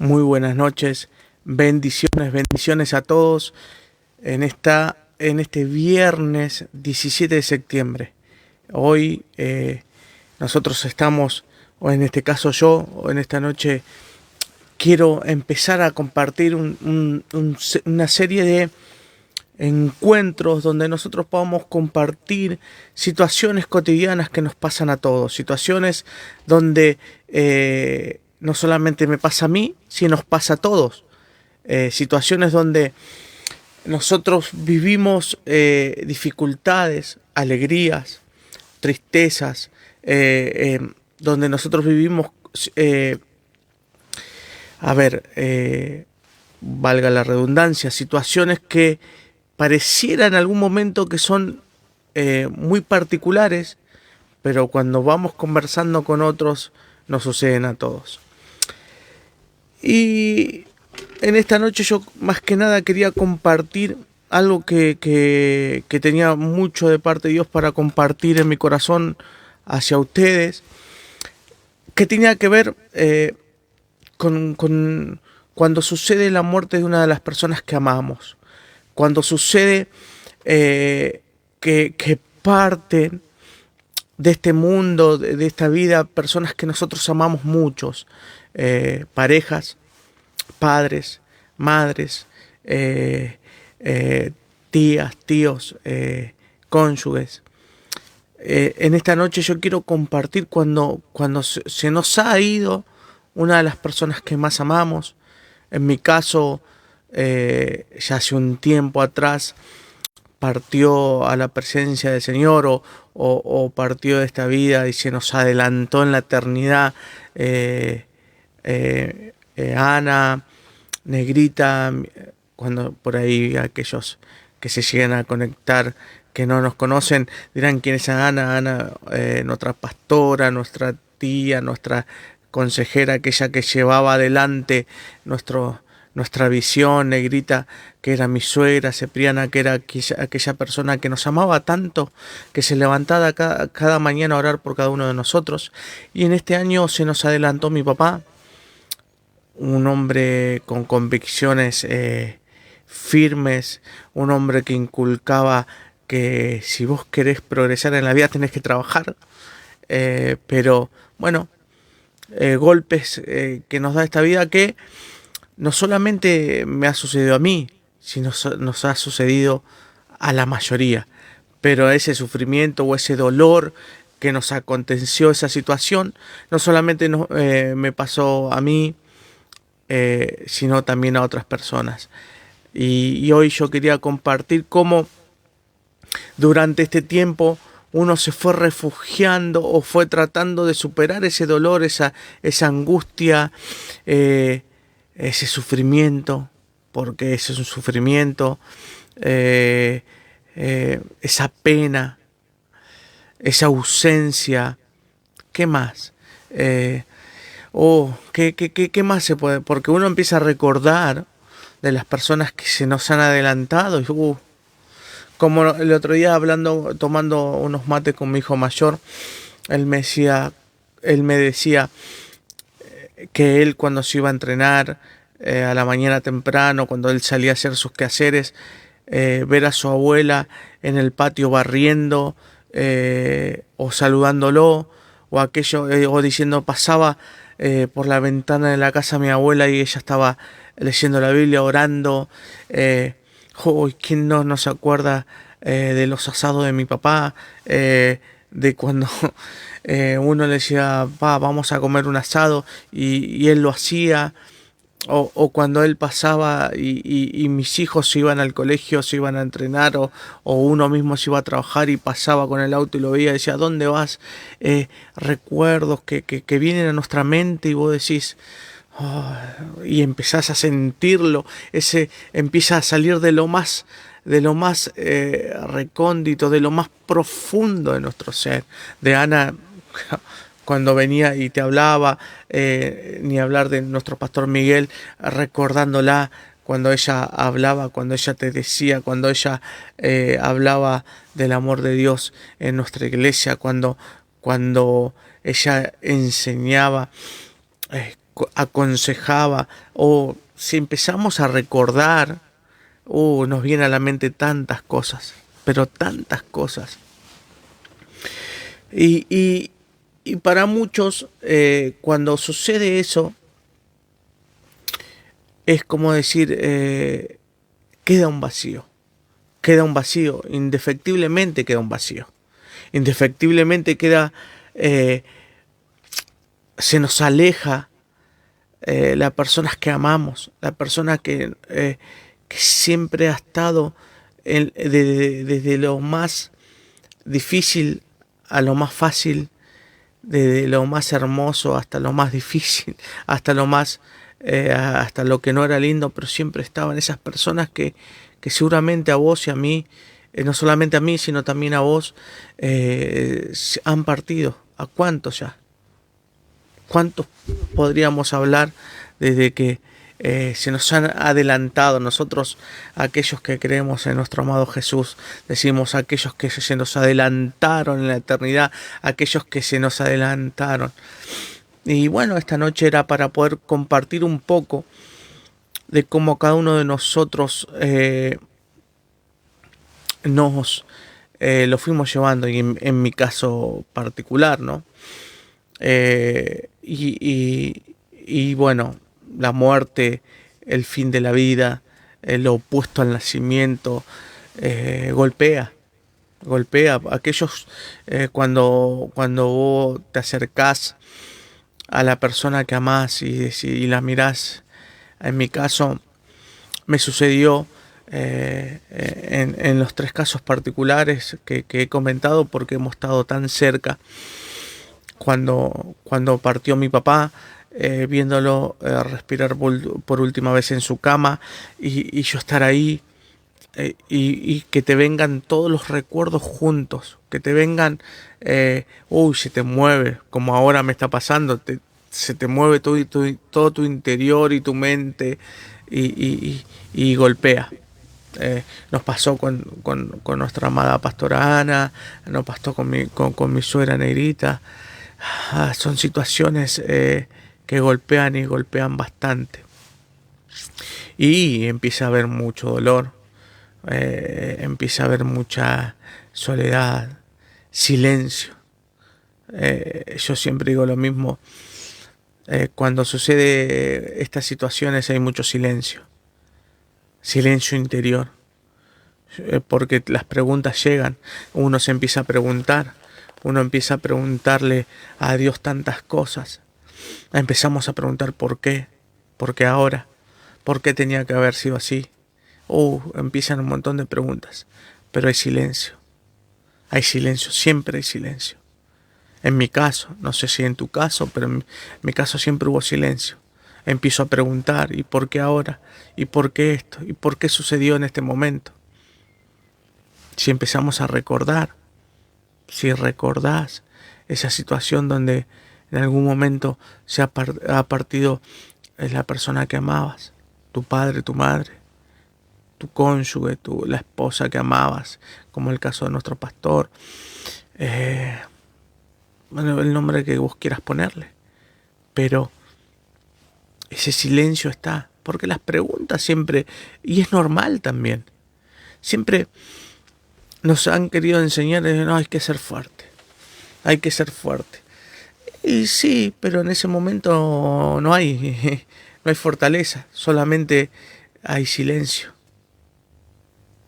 Muy buenas noches, bendiciones a todos en este viernes 17 de septiembre. Hoy nosotros estamos, o en este caso yo, o en esta noche quiero empezar a compartir una serie de encuentros donde nosotros podamos compartir situaciones cotidianas que nos pasan a todos, situaciones donde no solamente me pasa a mí, sino nos pasa a todos, situaciones donde nosotros vivimos dificultades, alegrías, tristezas, donde nosotros vivimos, eh, a ver, valga la redundancia, situaciones que pareciera en algún momento que son muy particulares, pero cuando vamos conversando con otros nos suceden a todos. Y en esta noche yo más que nada quería compartir algo que tenía mucho de parte de Dios para compartir en mi corazón hacia ustedes, que tenía que ver con cuando sucede la muerte de una de las personas que amamos, cuando sucede que parten de este mundo, de esta vida, personas que nosotros amamos muchos, parejas, padres, madres, eh, eh, tías, tíos, cónyuges. En esta noche yo quiero compartir cuando se nos ha ido una de las personas que más amamos. En mi caso, ya hace un tiempo atrás, partió a la presencia del Señor o partió de esta vida y se nos adelantó en la eternidad. Ana, Negrita, cuando por ahí aquellos que se llegan a conectar que no nos conocen dirán quién es Ana. Ana, nuestra pastora, nuestra tía, nuestra consejera, aquella que llevaba adelante nuestra visión. Negrita, que era mi suegra. Cipriana, que era aquella persona que nos amaba tanto, que se levantaba cada mañana a orar por cada uno de nosotros. Y en este año se nos adelantó mi papá, un hombre con convicciones firmes, un hombre que inculcaba que si vos querés progresar en la vida tenés que trabajar, pero bueno, golpes que nos da esta vida que no solamente me ha sucedido a mí, sino nos ha sucedido a la mayoría, pero ese sufrimiento o ese dolor que nos aconteció esa situación, no solamente me pasó a mí, sino también a otras personas. Y hoy yo quería compartir cómo durante este tiempo uno se fue refugiando o fue tratando de superar ese dolor, esa angustia, ese sufrimiento, porque ese es un sufrimiento, esa pena, esa ausencia. ¿Qué más? ¿Qué más se puede? Porque uno empieza a recordar de las personas que se nos han adelantado. Y, como el otro día hablando, tomando unos mates con mi hijo mayor, él me decía, él me decía que él cuando se iba a entrenar a la mañana temprano, cuando él salía a hacer sus quehaceres, ver a su abuela en el patio barriendo o saludándolo, o aquello, o diciendo pasaba por la ventana de la casa de mi abuela y ella estaba leyendo la Biblia, orando. ¿Quién no se acuerda de los asados de mi papá? De cuando uno le decía, pa, vamos a comer un asado, y él lo hacía. O cuando él pasaba y mis hijos se iban al colegio, se iban a entrenar, o uno mismo se iba a trabajar y pasaba con el auto y lo veía y decía, ¿dónde vas? Recuerdos que vienen a nuestra mente y vos decís, oh, y empezás a sentirlo, empieza a salir de lo más recóndito, de lo más profundo de nuestro ser. De Ana, cuando venía y te hablaba, ni hablar de nuestro pastor Miguel, recordándola cuando ella hablaba, cuando ella te decía, cuando ella hablaba del amor de Dios en nuestra iglesia, cuando ella enseñaba aconsejaba, o si empezamos a recordar, nos viene a la mente tantas cosas, pero tantas cosas. Y, y para muchos, cuando sucede eso, es como decir, queda un vacío, indefectiblemente queda un vacío, indefectiblemente queda, eh, se nos aleja las personas que amamos, la persona que siempre ha estado desde lo más difícil a lo más fácil, desde lo más hermoso hasta lo más difícil, hasta lo más, hasta lo que no era lindo, pero siempre estaban esas personas que seguramente a vos y a mí, no solamente a mí, sino también a vos, han partido. ¿A cuántos ya? ¿Cuántos podríamos hablar desde que se nos han adelantado? Nosotros, aquellos que creemos en nuestro amado Jesús, decimos aquellos que se nos adelantaron en la eternidad, aquellos que se nos adelantaron. Y bueno, esta noche era para poder compartir un poco de cómo cada uno de nosotros nos lo fuimos llevando, y en mi caso particular, ¿no? Y bueno, la muerte, el fin de la vida, lo opuesto al nacimiento, golpea. Aquellos, cuando vos te acercás a la persona que amás y la mirás, en mi caso me sucedió en los tres casos particulares que he comentado, porque hemos estado tan cerca. Cuando partió mi papá, viéndolo respirar por última vez en su cama, y yo estar ahí, y que te vengan todos los recuerdos juntos, que te vengan, se te mueve, como ahora me está pasando, se te mueve todo tu interior y tu mente, y golpea. Nos pasó con nuestra amada pastora Ana, nos pasó con mi suegra Negrita. Son situaciones que golpean y golpean bastante. Y empieza a haber mucho dolor, empieza a haber mucha soledad, silencio. Yo siempre digo lo mismo, cuando sucede estas situaciones hay mucho silencio, silencio interior, porque las preguntas llegan, uno se empieza a preguntar. Uno empieza a preguntarle a Dios tantas cosas. Empezamos a preguntar por qué ahora, por qué tenía que haber sido así. Empiezan un montón de preguntas, pero hay silencio, siempre hay silencio. En mi caso, no sé si en tu caso, pero en mi caso siempre hubo silencio. Empiezo a preguntar, ¿y por qué ahora? ¿Y por qué esto? ¿Y por qué sucedió en este momento? Si empezamos a recordar, si recordás esa situación donde en algún momento ha partido la persona que amabas, tu padre, tu madre, tu cónyuge, la esposa que amabas, como el caso de nuestro pastor, bueno, el nombre que vos quieras ponerle, pero ese silencio está, porque las preguntas siempre, y es normal también, siempre nos han querido enseñar, no, hay que ser fuerte, hay que ser fuerte. Y sí, pero en ese momento no hay fortaleza, solamente hay silencio,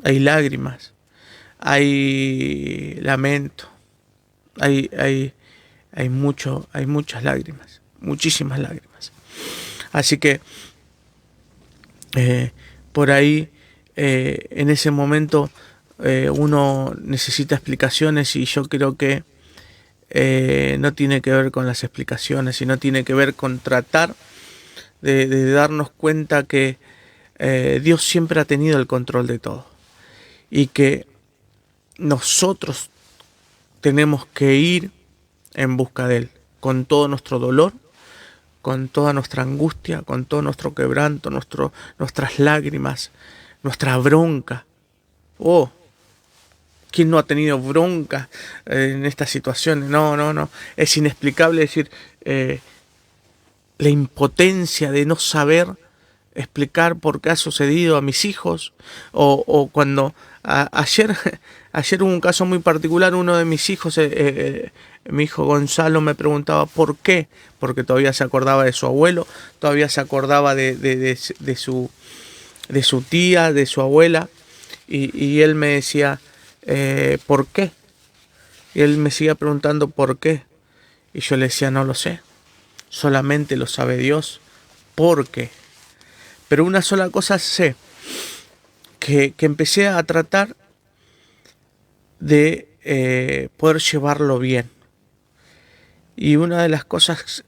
hay lágrimas, hay lamento, hay muchas lágrimas, muchísimas lágrimas. Así que por ahí, en ese momento, uno necesita explicaciones, y yo creo que no tiene que ver con las explicaciones, sino tiene que ver con tratar de darnos cuenta que Dios siempre ha tenido el control de todo, y que nosotros tenemos que ir en busca de Él, con todo nuestro dolor, con toda nuestra angustia, con todo nuestro quebranto, nuestras lágrimas, nuestra bronca. ¿Quién no ha tenido bronca en estas situaciones? No. Es inexplicable decir, la impotencia de no saber explicar por qué ha sucedido a mis hijos, o cuando ayer hubo un caso muy particular. Uno de mis hijos, mi hijo Gonzalo, me preguntaba por qué, porque todavía se acordaba de su abuelo, todavía se acordaba de su tía, de su abuela, y él me decía, ¿por qué? Y él me seguía preguntando por qué, y yo le decía, no lo sé, solamente lo sabe Dios, ¿por qué? Pero una sola cosa sé, que empecé a tratar de poder llevarlo bien. Y una de las cosas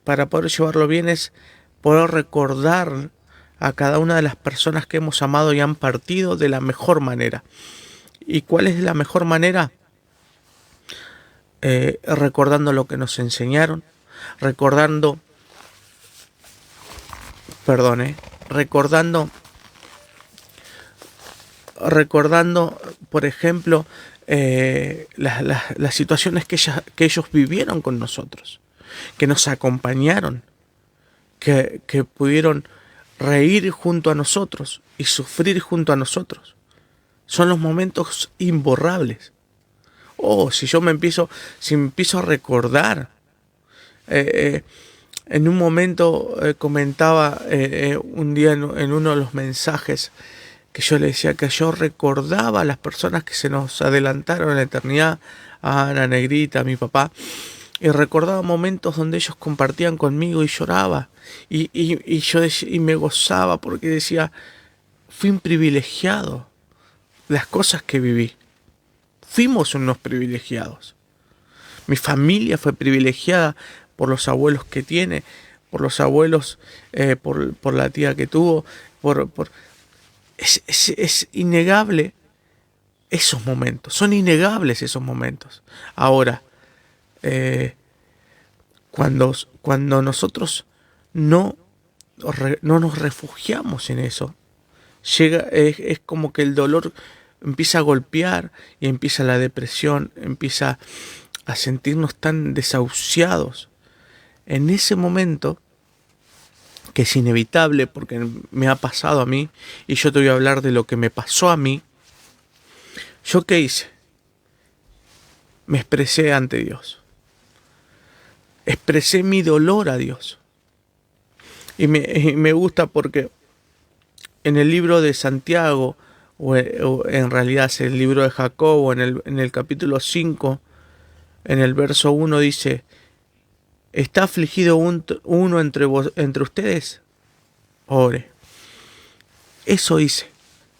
para poder llevarlo bien es poder recordar a cada una de las personas que hemos amado y han partido de la mejor manera. ¿Y cuál es la mejor manera? Recordando lo que nos enseñaron, recordando, por ejemplo, las situaciones que ellos vivieron con nosotros, que nos acompañaron, que pudieron reír junto a nosotros y sufrir junto a nosotros. Son los momentos imborrables. Si me empiezo a recordar, en un momento comentaba un día en uno de los mensajes que yo le decía que yo recordaba a las personas que se nos adelantaron en la eternidad, a Ana Negrita, a mi papá, y recordaba momentos donde ellos compartían conmigo y lloraba, y yo y me gozaba porque decía, fui un privilegiado, las cosas que viví, fuimos unos privilegiados. Mi familia fue privilegiada por los abuelos que tiene, por los abuelos, por la tía que tuvo, es innegable esos momentos, son innegables esos momentos. Ahora, cuando nosotros no nos refugiamos en eso, es como que el dolor empieza a golpear y empieza la depresión, empieza a sentirnos tan desahuciados. En ese momento, que es inevitable porque me ha pasado a mí, y yo te voy a hablar de lo que me pasó a mí, ¿yo qué hice? Me expresé ante Dios. Expresé mi dolor a Dios. Y me gusta porque en el libro de Santiago, o en realidad es el libro de Jacobo, en el capítulo 5, en el verso 1 dice, ¿está afligido uno entre ustedes? Ore. Eso hice.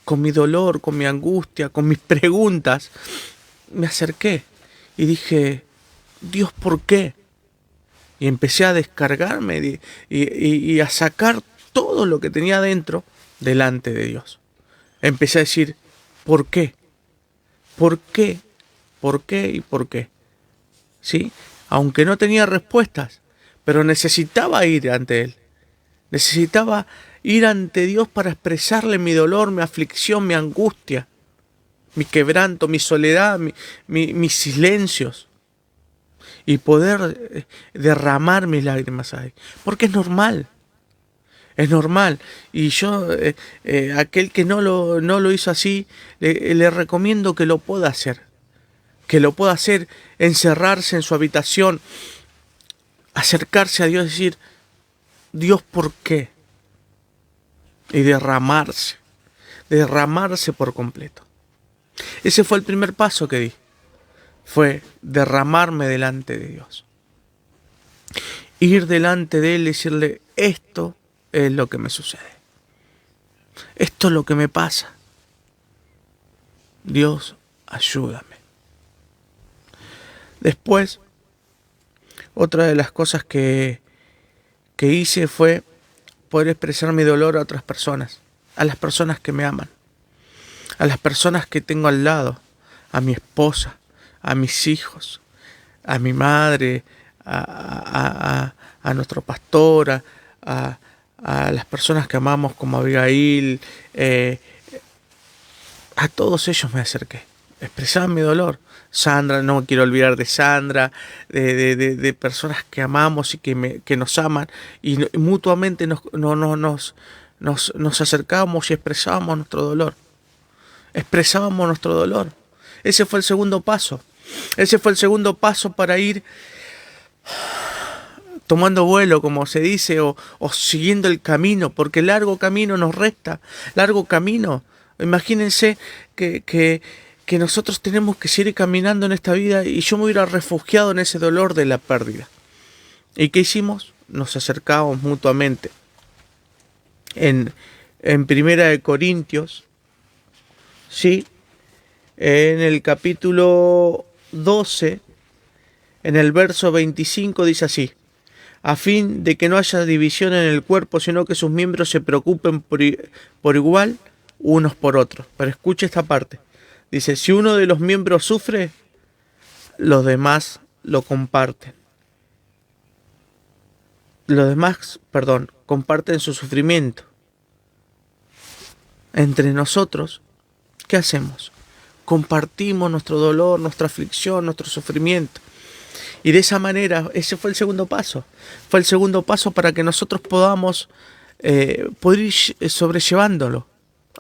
Con mi dolor, con mi angustia, con mis preguntas, me acerqué y dije, Dios, ¿por qué? Y empecé a descargarme y a sacar todo lo que tenía dentro delante de Dios. Empecé a decir, ¿por qué? ¿Por qué? ¿Por qué? ¿Y por qué? ¿Sí? Aunque no tenía respuestas, pero necesitaba ir ante Él. Necesitaba ir ante Dios para expresarle mi dolor, mi aflicción, mi angustia, mi quebranto, mi soledad, mis silencios. Y poder derramar mis lágrimas ahí. Porque es normal. Es normal. Y yo, aquel que no lo hizo así, le recomiendo que lo pueda hacer. Que lo pueda hacer, encerrarse en su habitación, acercarse a Dios y decir, Dios, ¿por qué? Y derramarse por completo. Ese fue el primer paso que di. Fue derramarme delante de Dios. Ir delante de Él y decirle, esto es lo que me sucede. Esto es lo que me pasa. Dios, ayúdame. Después, otra de las cosas que hice fue poder expresar mi dolor a otras personas, a las personas que me aman, a las personas que tengo al lado, a mi esposa, a mis hijos, a mi madre, a nuestro pastor, a las personas que amamos como Abigail, a todos ellos me acerqué. expresaba mi dolor. Sandra, no me quiero olvidar de Sandra, de personas que amamos y que nos aman, y mutuamente nos acercábamos y expresábamos nuestro dolor. Expresábamos nuestro dolor. Ese fue el segundo paso. Ese fue el segundo paso para ir tomando vuelo, como se dice, o siguiendo el camino, porque largo camino nos resta, largo camino. Imagínense que nosotros tenemos que seguir caminando en esta vida y yo me hubiera refugiado en ese dolor de la pérdida. ¿Y qué hicimos? Nos acercábamos mutuamente. En Primera de Corintios, ¿sí? En el capítulo 12, en el verso 25 dice así: a fin de que no haya división en el cuerpo, sino que sus miembros se preocupen por igual unos por otros. Pero escuche esta parte. Dice, si uno de los miembros sufre, los demás lo comparten. Los demás, comparten su sufrimiento. Entre nosotros, ¿qué hacemos? Compartimos nuestro dolor, nuestra aflicción, nuestro sufrimiento. Y de esa manera, ese fue el segundo paso. Fue el segundo paso para que nosotros podamos poder ir sobrellevándolo.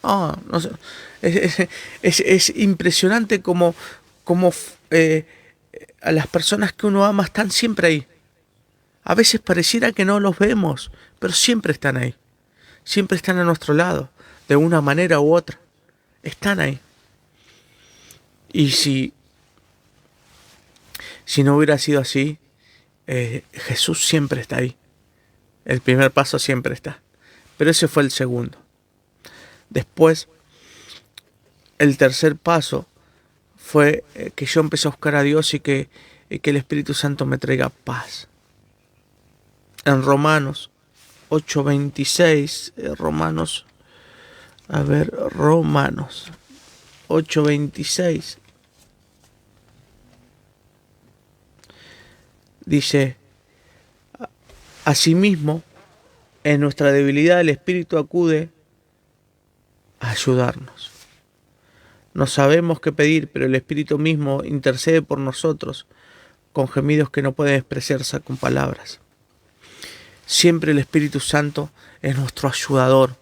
No sé. Es impresionante como a las personas que uno ama están siempre ahí. A veces pareciera que no los vemos, pero siempre están ahí. Siempre están a nuestro lado, de una manera u otra. Están ahí. Y si no hubiera sido así, Jesús siempre está ahí. El primer paso siempre está. Pero ese fue el segundo. Después, el tercer paso fue que yo empecé a buscar a Dios y que el Espíritu Santo me traiga paz. En Romanos 8:26, Romanos 8:26, dice, asimismo, en nuestra debilidad el Espíritu acude a ayudarnos. No sabemos qué pedir, pero el Espíritu mismo intercede por nosotros con gemidos que no pueden expresarse con palabras. Siempre el Espíritu Santo es nuestro ayudador,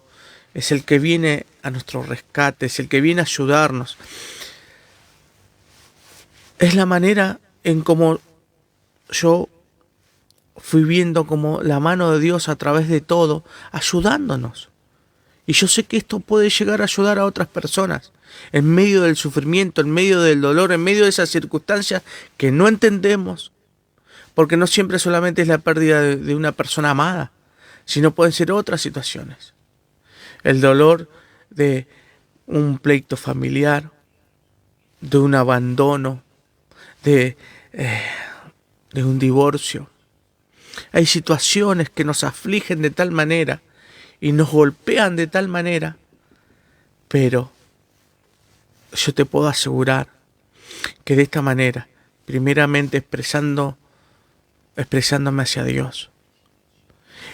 es el que viene a nuestro rescate, es el que viene a ayudarnos. Es la manera en cómo yo fui viendo como la mano de Dios a través de todo, ayudándonos. Y yo sé que esto puede llegar a ayudar a otras personas, en medio del sufrimiento, en medio del dolor, en medio de esas circunstancias que no entendemos, porque no siempre solamente es la pérdida de una persona amada, sino pueden ser otras situaciones. El dolor de un pleito familiar, de un abandono, de un divorcio. Hay situaciones que nos afligen de tal manera y nos golpean de tal manera, pero yo te puedo asegurar que de esta manera, primeramente expresándome hacia Dios,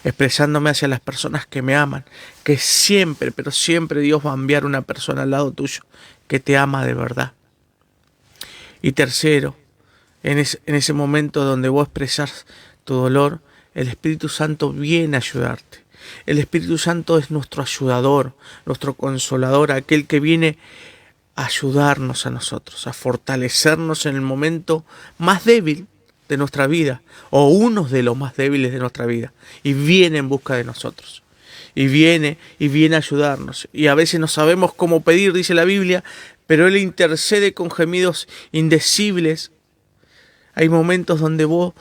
expresándome hacia las personas que me aman, que siempre, pero siempre Dios va a enviar una persona al lado tuyo que te ama de verdad. Y tercero, en ese momento donde vos expresás tu dolor, el Espíritu Santo viene a ayudarte. El Espíritu Santo es nuestro ayudador, nuestro consolador, aquel que viene a ayudarnos a nosotros, a fortalecernos en el momento más débil de nuestra vida, o uno de los más débiles de nuestra vida, y viene en busca de nosotros. Y viene a ayudarnos. Y a veces no sabemos cómo pedir, dice la Biblia, pero Él intercede con gemidos indecibles. Hay momentos donde vos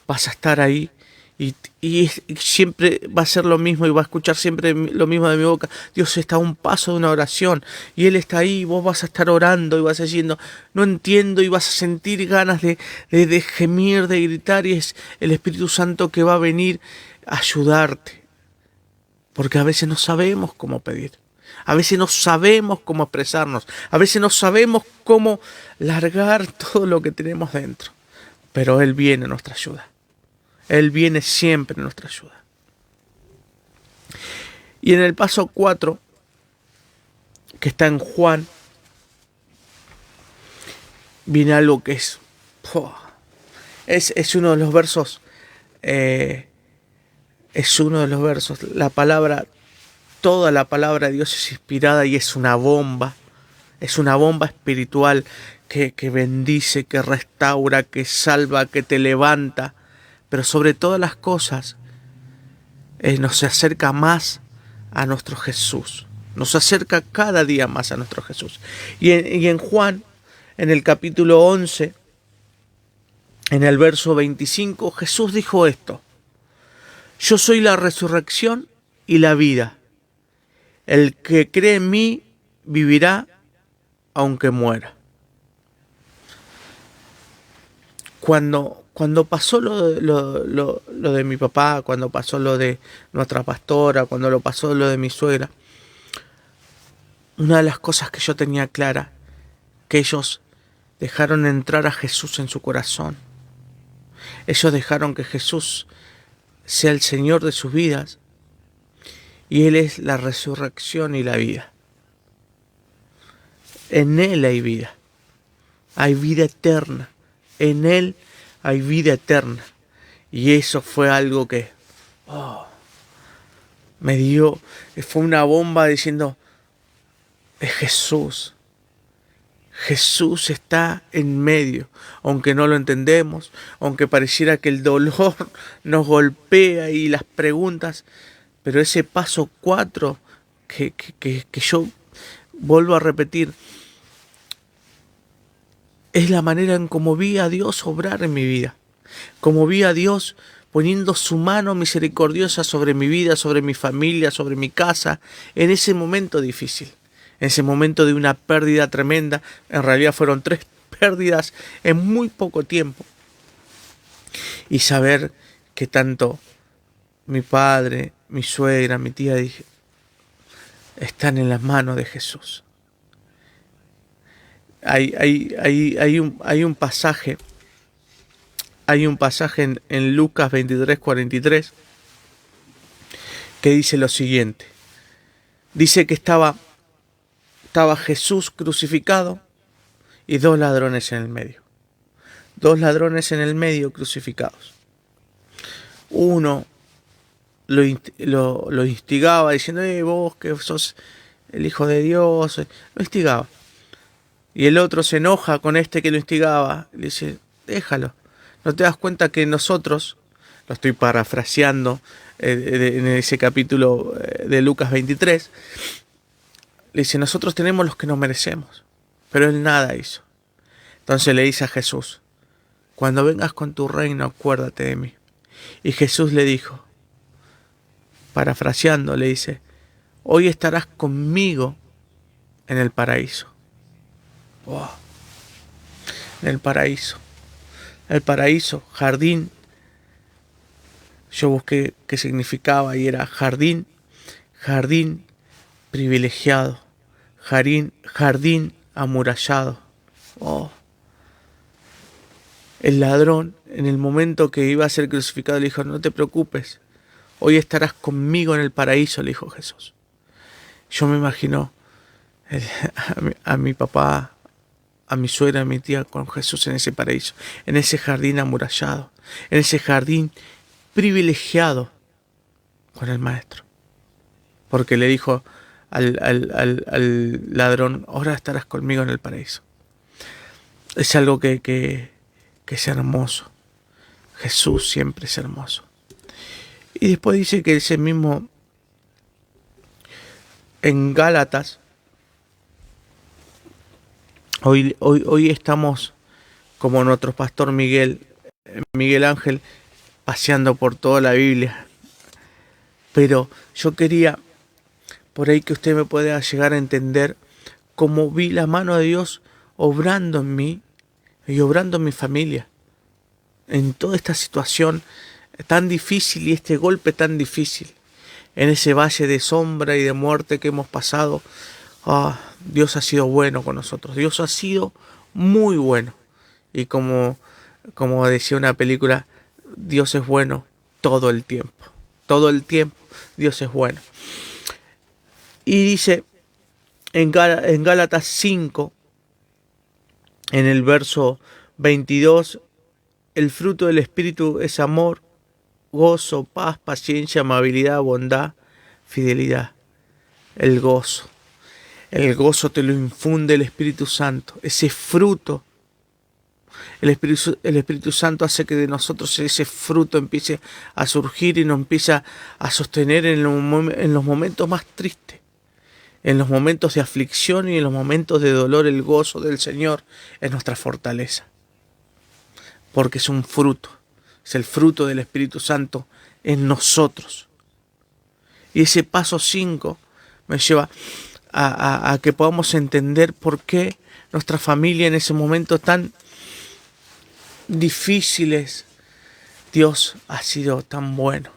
vas a estar ahí y siempre va a ser lo mismo y va a escuchar siempre lo mismo de mi boca. Dios está a un paso de una oración y Él está ahí y vos vas a estar orando y vas diciendo, no entiendo, y vas a sentir ganas de gemir, de gritar, y es el Espíritu Santo que va a venir a ayudarte. Porque a veces no sabemos cómo pedir. A veces no sabemos cómo expresarnos. A veces no sabemos cómo largar todo lo que tenemos dentro. Pero Él viene a nuestra ayuda. Él viene siempre a nuestra ayuda. Y en el paso 4, que está en Juan, viene algo que es uno de los versos, es uno de los versos, toda la palabra de Dios es inspirada y es una bomba espiritual que bendice, que restaura, que salva, que te levanta, pero sobre todas las cosas nos acerca más a nuestro Jesús, nos acerca cada día más a nuestro Jesús. Y en Juan, en el capítulo 11, en el verso 25, Jesús dijo esto: yo soy la resurrección y la vida. El que cree en mí vivirá aunque muera. Cuando pasó lo de mi papá, cuando pasó lo de nuestra pastora, cuando pasó lo de mi suegra, una de las cosas que yo tenía clara, que ellos dejaron entrar a Jesús en su corazón. Ellos dejaron que Jesús sea el Señor de sus vidas, y Él es la resurrección y la vida. En Él hay vida eterna, en Él hay vida eterna. Y eso fue algo que me dio, fue una bomba diciendo, es Jesús. Jesús está en medio, aunque no lo entendemos, aunque pareciera que el dolor nos golpea y las preguntas, pero ese paso 4 que yo vuelvo a repetir, es la manera en cómo vi a Dios obrar en mi vida, como vi a Dios poniendo su mano misericordiosa sobre mi vida, sobre mi familia, sobre mi casa, en ese momento difícil. En ese momento de una pérdida tremenda. En realidad fueron 3 pérdidas en muy poco tiempo. Y saber que tanto mi padre, mi suegra, mi tía, están en las manos de Jesús. Hay un pasaje en Lucas 23:43 que dice lo siguiente. Dice que estaba Jesús crucificado y 2 ladrones en el medio. 2 ladrones en el medio crucificados. Uno lo instigaba diciendo, vos que sos el Hijo de Dios, lo instigaba. Y el otro se enoja con este que lo instigaba, le dice, déjalo. ¿No te das cuenta que nosotros, lo estoy parafraseando en ese capítulo de Lucas 23, le dice, nosotros tenemos los que nos merecemos, pero él nada hizo. Entonces le dice a Jesús, cuando vengas con tu reino, acuérdate de mí. Y Jesús le dijo, parafraseando, le dice, hoy estarás conmigo en el paraíso. Wow. En el paraíso. El paraíso, jardín. Yo busqué qué significaba y era jardín privilegiado, jardín amurallado. Oh. El ladrón, en el momento que iba a ser crucificado, le dijo, no te preocupes, hoy estarás conmigo en el paraíso, le dijo Jesús. Yo me imagino a mi papá, a mi suegra, a mi tía con Jesús en ese paraíso, en ese jardín amurallado, en ese jardín privilegiado con el maestro. Porque le dijo al ladrón, ahora estarás conmigo en el paraíso. Es algo que es hermoso. Jesús siempre es hermoso. Y después dice que ese mismo, en Gálatas, hoy estamos, como nuestro pastor Miguel Ángel, paseando por toda la Biblia. Pero yo quería, por ahí que usted me pueda llegar a entender, cómo vi la mano de Dios obrando en mí y obrando en mi familia. En toda esta situación tan difícil y este golpe tan difícil. En ese valle de sombra y de muerte que hemos pasado, Dios ha sido bueno con nosotros. Dios ha sido muy bueno. Y como decía una película, Dios es bueno todo el tiempo. Todo el tiempo Dios es bueno. Y dice En Gálatas 5, en el verso 22, el fruto del Espíritu es amor, gozo, paz, paciencia, amabilidad, bondad, fidelidad. El gozo. El gozo te lo infunde el Espíritu Santo. Ese fruto, el Espíritu Santo hace que de nosotros ese fruto empiece a surgir y nos empieza a sostener en los momentos más tristes, en los momentos de aflicción y en los momentos de dolor. El gozo del Señor es nuestra fortaleza, porque es un fruto, es el fruto del Espíritu Santo en nosotros. Y ese paso 5 me lleva a que podamos entender por qué nuestra familia en ese momento tan difíciles, Dios ha sido tan bueno.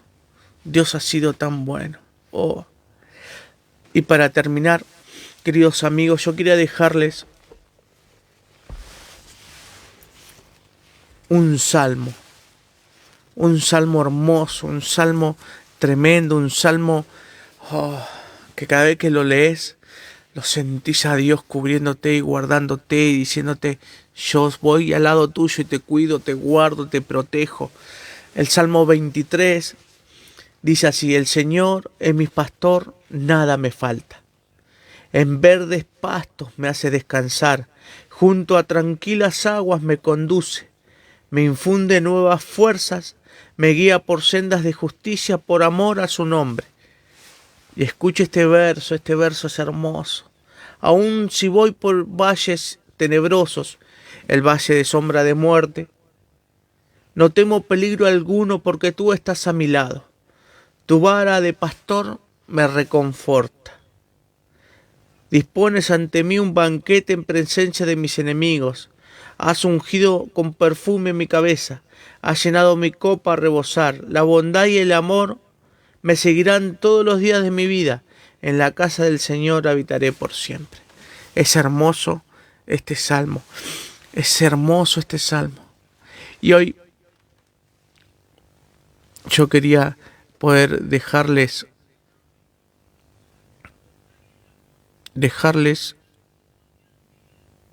Dios ha sido tan bueno. Oh. Y para terminar, queridos amigos, yo quería dejarles un salmo hermoso, un salmo tremendo, un salmo que cada vez que lo lees, lo sentís a Dios cubriéndote y guardándote y diciéndote: yo voy al lado tuyo y te cuido, te guardo, te protejo. El Salmo 23 dice así: el Señor es mi pastor, nada me falta. En verdes pastos me hace descansar, junto a tranquilas aguas me conduce, me infunde nuevas fuerzas, me guía por sendas de justicia por amor a su nombre. Y escuche este verso es hermoso. Aun si voy por valles tenebrosos, el valle de sombra de muerte, no temo peligro alguno porque tú estás a mi lado. Tu vara de pastor me reconforta. Dispones ante mí un banquete en presencia de mis enemigos. Has ungido con perfume mi cabeza. Has llenado mi copa a rebosar. La bondad y el amor me seguirán todos los días de mi vida. En la casa del Señor habitaré por siempre. Es hermoso este salmo. Es hermoso este salmo. Y hoy yo quería poder dejarles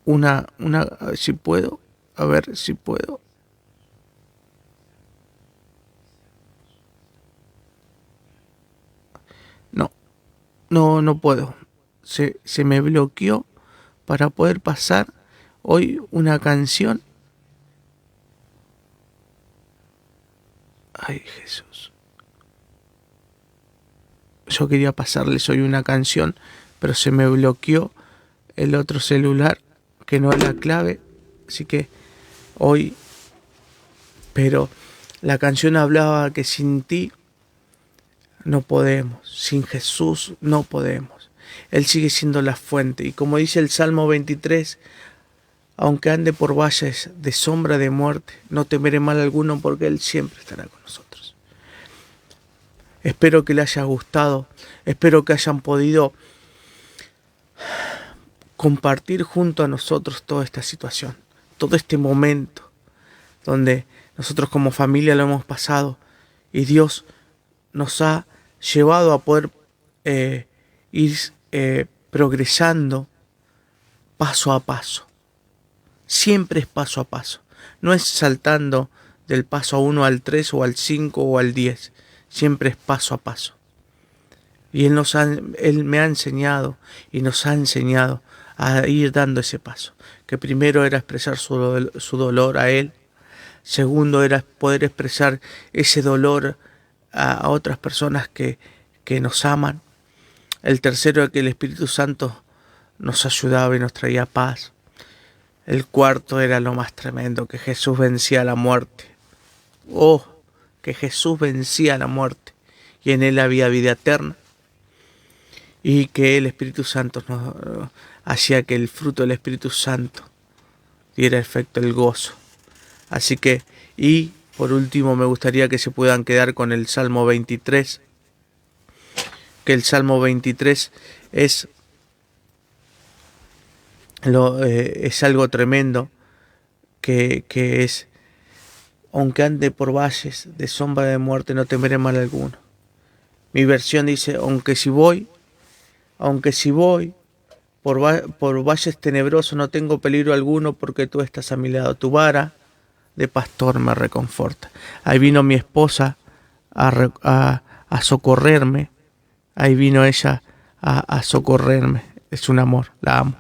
una, si puedo, a ver si puedo. No puedo. Se me bloqueó para poder pasar hoy una canción. Ay, Jesús. Yo quería pasarles hoy una canción, pero se me bloqueó el otro celular, que no es la clave. Así que hoy, pero la canción hablaba que sin ti no podemos, sin Jesús no podemos. Él sigue siendo la fuente. Y como dice el Salmo 23, aunque ande por valles de sombra de muerte, no temeré mal alguno porque Él siempre estará con nosotros. Espero que les haya gustado, espero que hayan podido compartir junto a nosotros toda esta situación, todo este momento donde nosotros como familia lo hemos pasado y Dios nos ha llevado a poder ir progresando paso a paso. Siempre es paso a paso. No es saltando del paso 1 al 3 o al 5 o al 10. Siempre es paso a paso. Y Él me ha enseñado y nos ha enseñado a ir dando ese paso. Que primero era expresar su dolor a Él. Segundo era poder expresar ese dolor a otras personas que nos aman. El tercero era que el Espíritu Santo nos ayudaba y nos traía paz. El cuarto era lo más tremendo, que Jesús vencía la muerte. Oh, que Jesús vencía la muerte y en Él había vida eterna. Y que el Espíritu Santo nos hacía que el fruto del Espíritu Santo diera efecto, el gozo. Así que, y por último me gustaría que se puedan quedar con el Salmo 23, que el Salmo 23 es algo tremendo, que es: aunque ande por valles de sombra de muerte, no temeré mal alguno. Mi versión dice: aunque si voy Por valles tenebrosos no tengo peligro alguno porque tú estás a mi lado. Tu vara de pastor me reconforta. Ahí vino mi esposa a socorrerme. Ahí vino ella a socorrerme. Es un amor, la amo.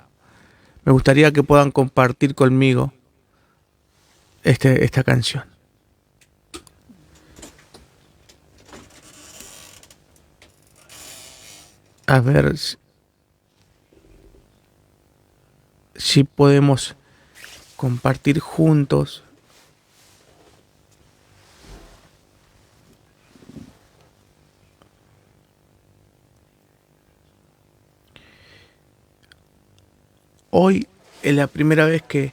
Me gustaría que puedan compartir conmigo esta canción. A ver si podemos compartir juntos. Hoy es la primera vez que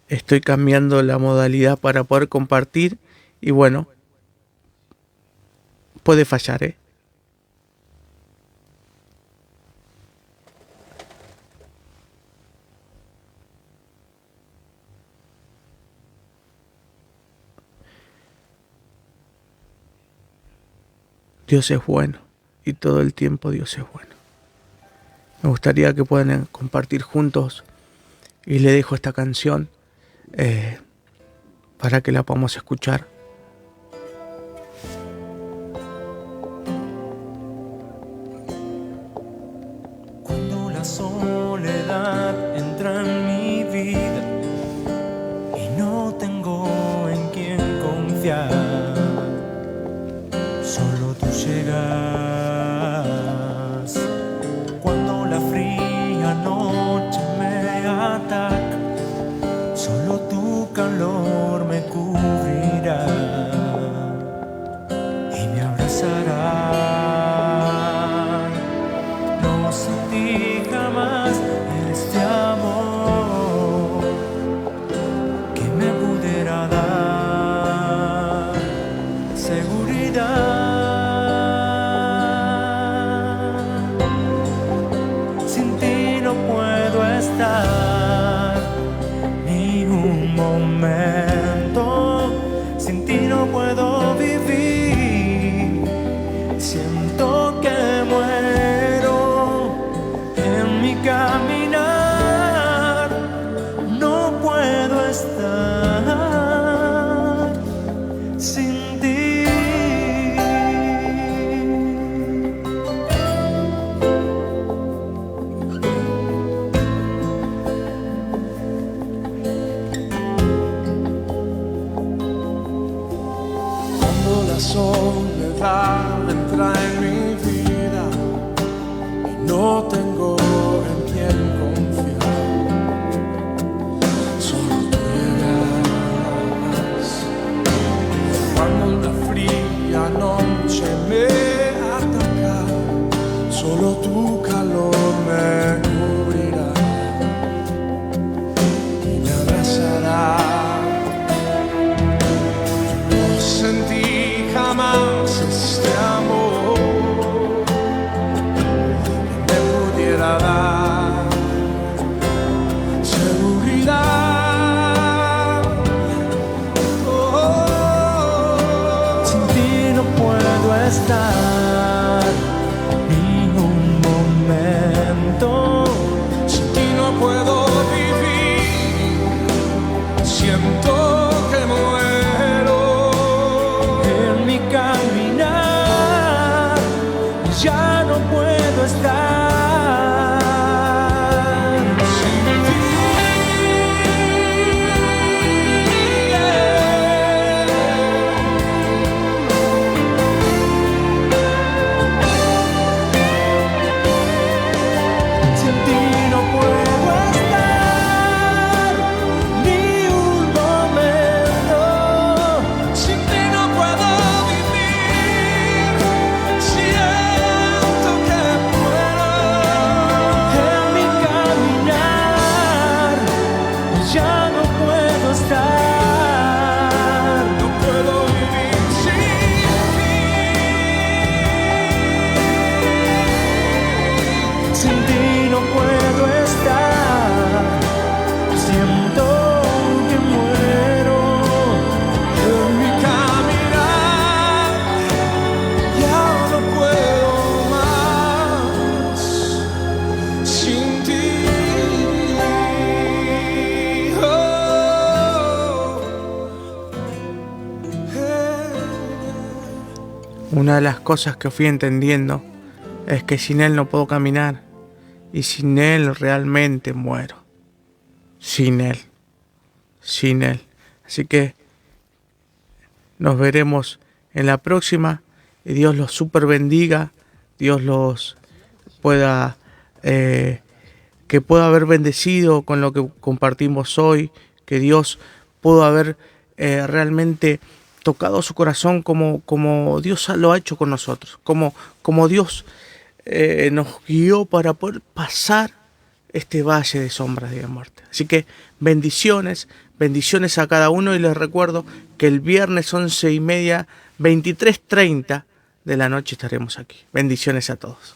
estoy cambiando la modalidad para poder compartir y bueno, puede fallar, ¿eh? Dios es bueno y todo el tiempo Dios es bueno. Me gustaría que puedan compartir juntos y le dejo esta canción para que la podamos escuchar. Cuando la soledad entra en mi vida y no tengo en quién confiar, solo tú llegas. Cuando la fría noche me ataca, solo tu calor me cubrirá y me abrazará. No sentí jamás este amor que me pudiera dar seguridad. Sin ti no puedo estar ni un momento, sin ti no puedo vivir. Siento que muero en mi caminar, no puedo estar sin ti. Cuando la soledad entra en mi vida y no tengo en quién confiar, solo tú llegas. Cuando la fría noche me ataca, solo tu calor me cubrirá y me abrazará. No sentí jamás este amor que me pudiera dar seguridad. Sin ti no puedo estar ni un momento. Sin ti no puedo vivir, siento que muero. En mi caminar ya no puedo estar Sin ti, sin ti no puedo estar ni un momento. Una de las cosas que fui entendiendo es que sin Él no puedo caminar y sin Él realmente muero. Sin Él. Sin Él. Así que nos veremos en la próxima y Dios los super bendiga. Dios los pueda, que pueda haber bendecido con lo que compartimos hoy. Que Dios pueda haber realmente tocado su corazón como Dios lo ha hecho con nosotros. Como Dios nos guió para poder pasar este valle de sombras de la muerte. Así que bendiciones a cada uno y les recuerdo que el viernes 11:30, 23:30 de la noche estaremos aquí. Bendiciones a todos.